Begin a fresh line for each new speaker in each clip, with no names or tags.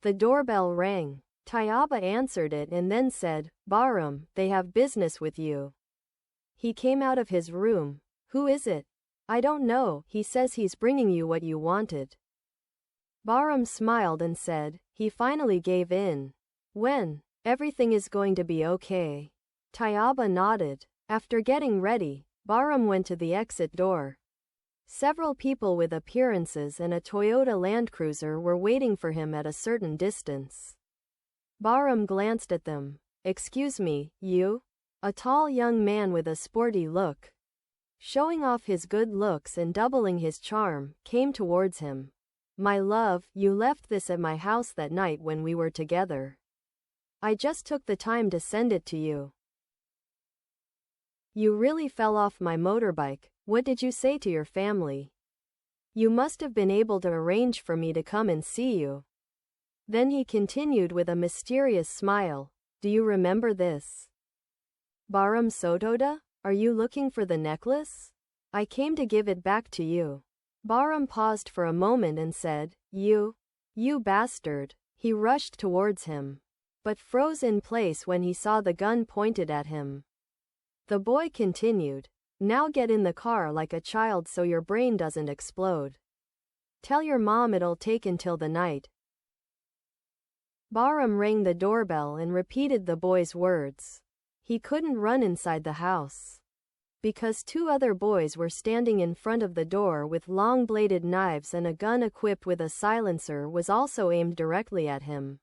The doorbell rang. Tayaba answered it and then said, Bahram, they have business with you. He came out of his room. Who is it? I don't know, he says he's bringing you what you wanted. Bahram smiled and said, he finally gave in. When? Everything is going to be okay. Tayaba nodded. After getting ready, Bahram went to the exit door. Several people with appearances and a Toyota Land Cruiser were waiting for him at a certain distance. Bahram glanced at them. Excuse me, you? A tall young man with a sporty look, showing off his good looks and doubling his charm, came towards him. My love, you left this at my house that night when we were together. I just took the time to send it to you. You really fell off my motorbike. What did you say to your family? You must have been able to arrange for me to come and see you. Then he continued with a mysterious smile. Do you remember this? Bahram ستوده? Are you looking for the necklace? I came to give it back to you. Bahram paused for a moment and said, You bastard. He rushed towards him, but froze in place when he saw the gun pointed at him. The boy continued, Now get in the car like a child so your brain doesn't explode. Tell your mom it'll take until the night. Bahram rang the doorbell and repeated the boy's words. He couldn't run inside the house, because two other boys were standing in front of the door with long-bladed knives, and a gun equipped with a silencer was also aimed directly at him.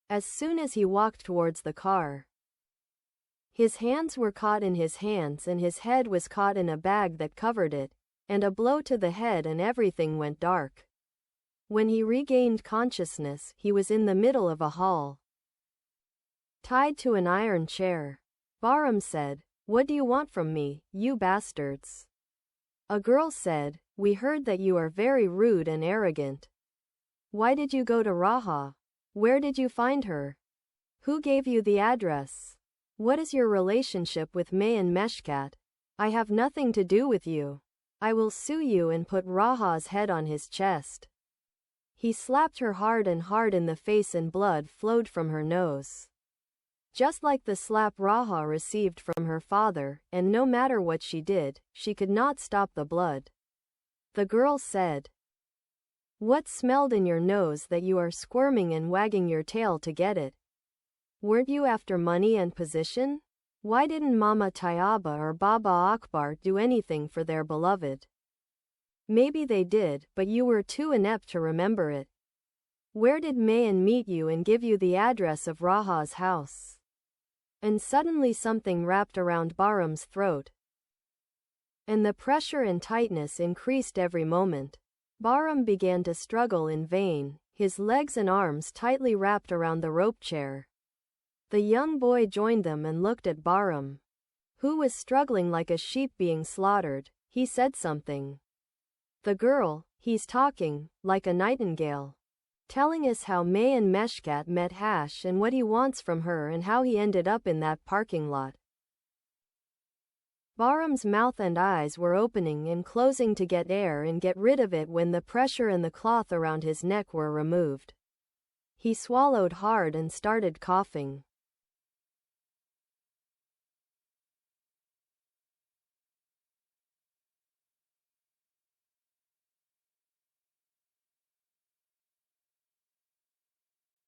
As soon as he walked towards the car, his hands were caught in his hands and his head was caught in a bag that covered it, and a blow to the head and everything went dark. When he regained consciousness, he was in the middle of a hall, tied to an iron chair. Bahram said, What do you want from me, you bastards? A girl said, We heard that you are very rude and arrogant. Why did you go to Raha? Where did you find her? Who gave you the address? What is your relationship with May and Meshkat? I have nothing to do with you. I will sue you and put Raha's head on his chest. He slapped her hard in the face and blood flowed from her nose, just like the slap Raha received from her father, and no matter what she did, she could not stop the blood. The girl said, What smelled in your nose that you are squirming and wagging your tail to get it? Weren't you after money and position? Why didn't Mama Tayaba or Baba Akbar do anything for their beloved? Maybe they did, but you were too inept to remember it. Where did Mayan meet you and give you the address of Raha's house? And suddenly something wrapped around Bahram's throat, and the pressure and tightness increased every moment. Bahram began to struggle in vain, his legs and arms tightly wrapped around the rope chair. The young boy joined them and looked at Bahram, who was struggling like a sheep being slaughtered. He said something. The girl, he's talking, like a nightingale, telling us how May and Meshkat met Hash and what he wants from her and how he ended up in that parking lot. Bahram's mouth and eyes were opening and closing to get air and get rid of it when the pressure and the cloth around his neck were removed. He swallowed hard and started coughing.